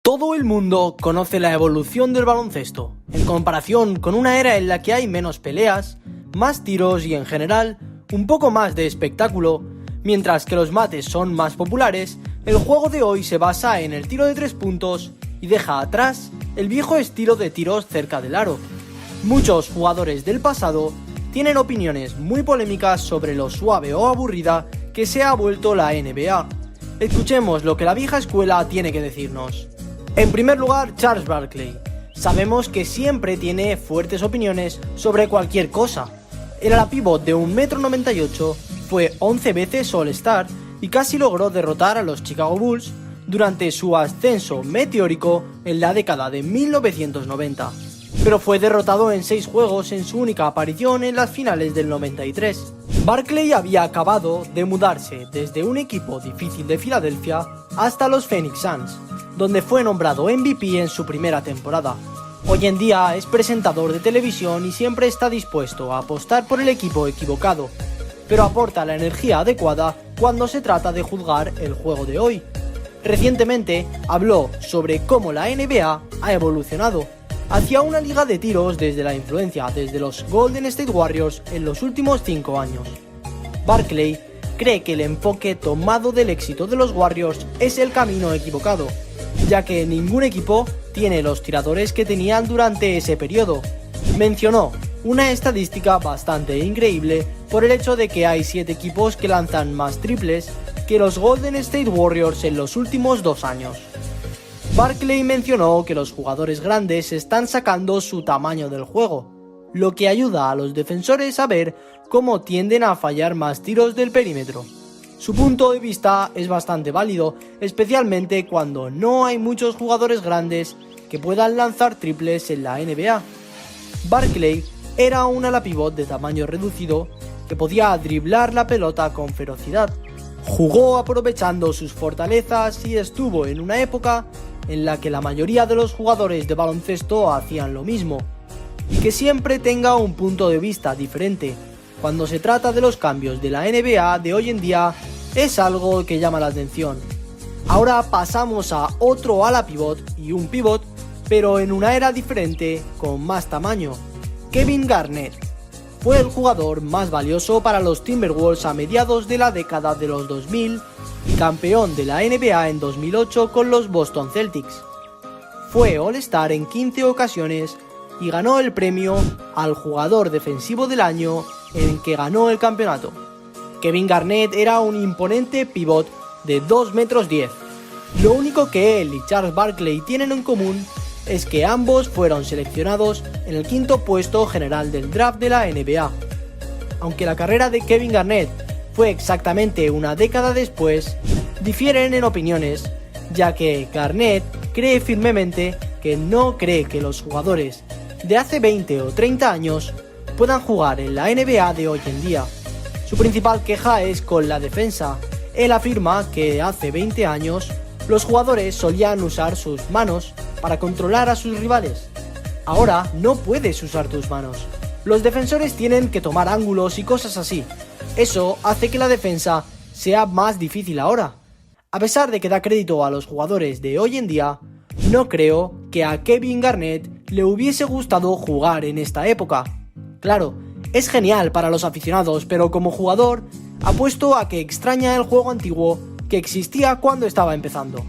Todo el mundo conoce la evolución del baloncesto, en comparación con una era en la que hay menos peleas, más tiros y en general, un poco más de espectáculo. Mientras que los mates son más populares, el juego de hoy se basa en el tiro de 3 puntos y deja atrás el viejo estilo de tiros cerca del aro. Muchos jugadores del pasado tienen opiniones muy polémicas sobre lo suave o aburrida que se ha vuelto la NBA. Escuchemos lo que la vieja escuela tiene que decirnos. En primer lugar, Charles Barkley. Sabemos que siempre tiene fuertes opiniones sobre cualquier cosa. Era la pívot de 1,98 m, fue 11 veces All-Star y casi logró derrotar a los Chicago Bulls durante su ascenso meteórico en la década de 1990. Pero fue derrotado en 6 juegos en su única aparición en las finales del 93. Barkley había acabado de mudarse desde un equipo difícil de Filadelfia hasta los Phoenix Suns, donde fue nombrado MVP en su primera temporada. Hoy en día es presentador de televisión y siempre está dispuesto a apostar por el equipo equivocado, pero aporta la energía adecuada cuando se trata de juzgar el juego de hoy. Recientemente habló sobre cómo la NBA ha evolucionado hacia una liga de tiros desde la influencia desde los Golden State Warriors en los últimos 5 años. Barkley cree que el enfoque tomado del éxito de los Warriors es el camino equivocado, ya que ningún equipo tiene los tiradores que tenían durante ese periodo. Mencionó una estadística bastante increíble por el hecho de que hay 7 equipos que lanzan más triples que los Golden State Warriors en los últimos 2 años. Barkley mencionó que los jugadores grandes están sacando su tamaño del juego, lo que ayuda a los defensores a ver cómo tienden a fallar más tiros del perímetro. Su punto de vista es bastante válido, especialmente cuando no hay muchos jugadores grandes que puedan lanzar triples en la NBA. Barkley era un ala pívot de tamaño reducido que podía driblar la pelota con ferocidad. Jugó aprovechando sus fortalezas y estuvo en una época en la que la mayoría de los jugadores de baloncesto hacían lo mismo. Y que siempre tenga un punto de vista diferente cuando se trata de los cambios de la NBA de hoy en día es algo que llama la atención. Ahora pasamos a otro ala pívot y un pívot, pero en una era diferente con más tamaño. Kevin Garnett fue el jugador más valioso para los Timberwolves a mediados de la década de los 2000 y campeón de la NBA en 2008 con los Boston Celtics. Fue All-Star en 15 ocasiones y ganó el premio al jugador defensivo del año en que ganó el campeonato. Kevin Garnett era un imponente pívot de 2,10 metros. Lo único que él y Charles Barkley tienen en común es que ambos fueron seleccionados en el 5º puesto general del draft de la NBA. Aunque la carrera de Kevin Garnett fue exactamente una década después, difieren en opiniones, ya que Garnett cree firmemente que no cree que los jugadores de hace 20 o 30 años puedan jugar en la NBA de hoy en día. Su principal queja es con la defensa. Él afirma que hace 20 años los jugadores solían usar sus manos para controlar a sus rivales. Ahora no puedes usar tus manos. Los defensores tienen que tomar ángulos y cosas así. Eso hace que la defensa sea más difícil ahora. A pesar de que da crédito a los jugadores de hoy en día, no creo que a Kevin Garnett le hubiese gustado jugar en esta época. Claro, es genial para los aficionados, pero como jugador, apuesto a que extraña el juego antiguo que existía cuando estaba empezando.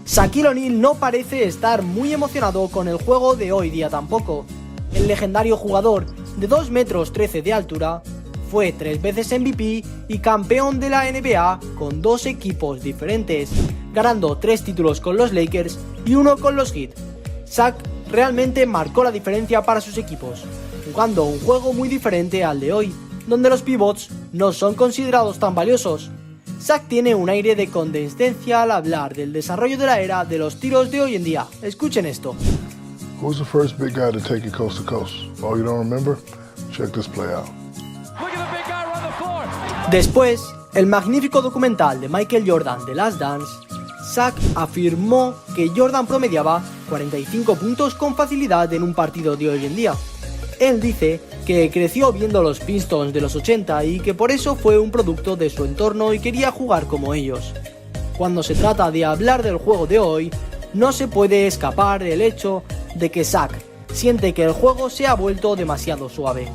Shaquille O'Neal no parece estar muy emocionado con el juego de hoy día tampoco. El legendario jugador de 2,13 metros de altura fue 3 veces MVP y campeón de la NBA con 2 equipos diferentes, ganando 3 títulos con los Lakers y 1 con los Heat. Shaq realmente marcó la diferencia para sus equipos, jugando un juego muy diferente al de hoy, donde los pivots no son considerados tan valiosos. Shaq tiene un aire de condescendencia al hablar del desarrollo de la era de los tiros de hoy en día. Escuchen esto. Who's the first big guy to take it coast to coast? Oh, you don't remember? Check this play out. Después, el magnífico documental de Michael Jordan, The Last Dance, Shaq afirmó que Jordan promediaba 45 puntos con facilidad en un partido de hoy en día. Él dice que creció viendo los Pistons de los 80 y que por eso fue un producto de su entorno y quería jugar como ellos. Cuando se trata de hablar del juego de hoy, no se puede escapar el hecho de que Zack siente que el juego se ha vuelto demasiado suave.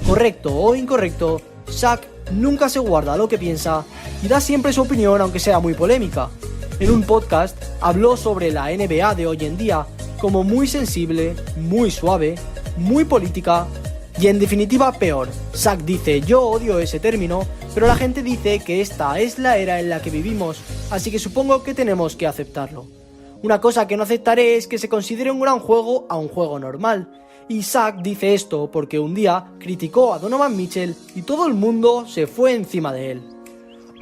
Correcto o incorrecto, Zack nunca se guarda lo que piensa y da siempre su opinión, aunque sea muy polémica. En un podcast habló sobre la NBA de hoy en día como muy sensible, muy suave, muy política y en definitiva peor. Zack dice: yo odio ese término, pero la gente dice que esta es la era en la que vivimos, así que supongo que tenemos que aceptarlo. Una cosa que no aceptaré es que se considere un gran juego a un juego normal. Y Zack dice esto porque un día criticó a Donovan Mitchell y todo el mundo se fue encima de él.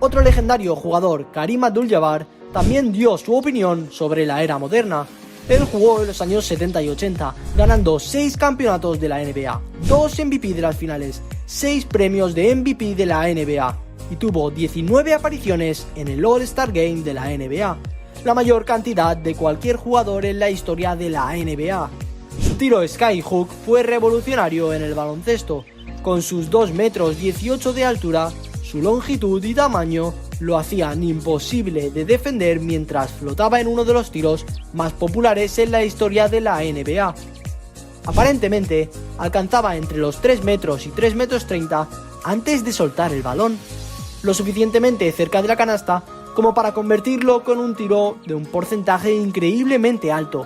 Otro legendario jugador, Kareem Abdul-Jabbar, también dio su opinión sobre la era moderna. Él jugó en los años 70 y 80, ganando 6 campeonatos de la NBA, 2 MVP de las finales, 6 premios de MVP de la NBA y tuvo 19 apariciones en el All-Star Game de la NBA, la mayor cantidad de cualquier jugador en la historia de la NBA. Su tiro skyhook fue revolucionario en el baloncesto. Con sus 2 metros 18 de altura, su longitud y tamaño lo hacían imposible de defender mientras flotaba en uno de los tiros más populares en la historia de la NBA. Aparentemente, alcanzaba entre los 3 metros y 3 metros 30 antes de soltar el balón, lo suficientemente cerca de la canasta como para convertirlo con un tiro de un porcentaje increíblemente alto.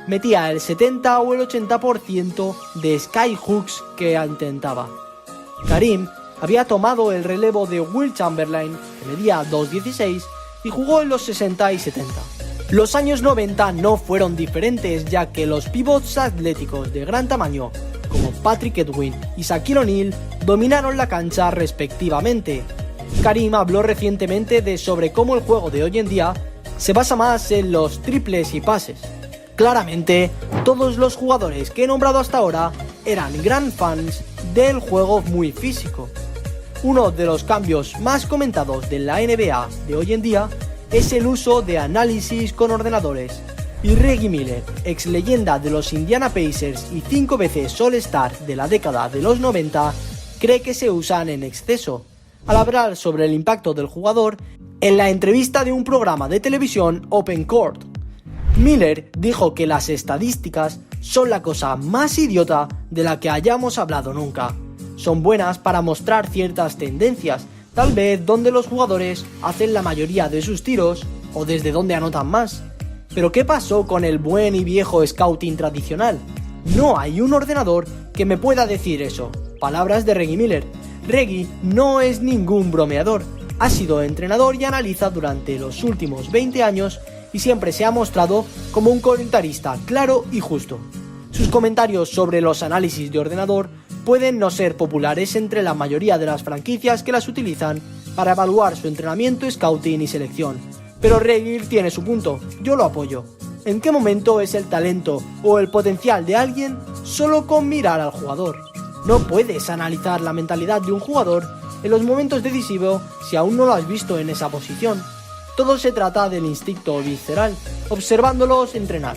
Metía el 70 o el 80% de skyhooks que intentaba. Kareem había tomado el relevo de Wilt Chamberlain, que medía 2'16", y jugó en los 60 y 70. Los años 90 no fueron diferentes, ya que los pivots atléticos de gran tamaño, como Patrick Ewing y Shaquille O'Neal, dominaron la cancha respectivamente. Kareem habló recientemente sobre cómo el juego de hoy en día se basa más en los triples y pases. Claramente, todos los jugadores que he nombrado hasta ahora eran gran fans del juego muy físico. Uno de los cambios más comentados de la NBA de hoy en día es el uso de análisis con ordenadores, y Reggie Miller, ex leyenda de los Indiana Pacers y 5 veces All-Star de la década de los 90, cree que se usan en exceso. Al hablar sobre el impacto del jugador en la entrevista de un programa de televisión Open Court, Miller dijo que las estadísticas son la cosa más idiota de la que hayamos hablado nunca. Son buenas para mostrar ciertas tendencias, tal vez donde los jugadores hacen la mayoría de sus tiros o desde donde anotan más. Pero ¿qué pasó con el buen y viejo scouting tradicional? No hay un ordenador que me pueda decir eso. Palabras de Reggie Miller. Reggie no es ningún bromeador, ha sido entrenador y analiza durante los últimos 20 años y siempre se ha mostrado como un comentarista claro y justo. Sus comentarios sobre los análisis de ordenador pueden no ser populares entre la mayoría de las franquicias que las utilizan para evaluar su entrenamiento, scouting y selección, pero Reggie tiene su punto, yo lo apoyo. ¿En qué momento es el talento o el potencial de alguien solo con mirar al jugador? No puedes analizar la mentalidad de un jugador en los momentos decisivos si aún no lo has visto en esa posición. Todo se trata del instinto visceral, observándolos entrenar.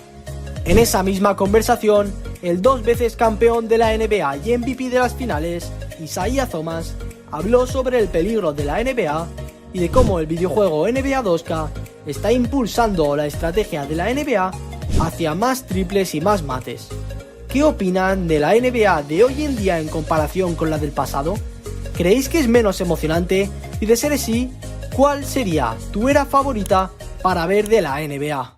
En esa misma conversación, el 2 veces campeón de la NBA y MVP de las finales, Isaiah Thomas, habló sobre el peligro de la NBA y de cómo el videojuego NBA 2K está impulsando la estrategia de la NBA hacia más triples y más mates. ¿Qué opinan de la NBA de hoy en día en comparación con la del pasado? ¿Creéis que es menos emocionante? Y de ser así, ¿cuál sería tu era favorita para ver de la NBA?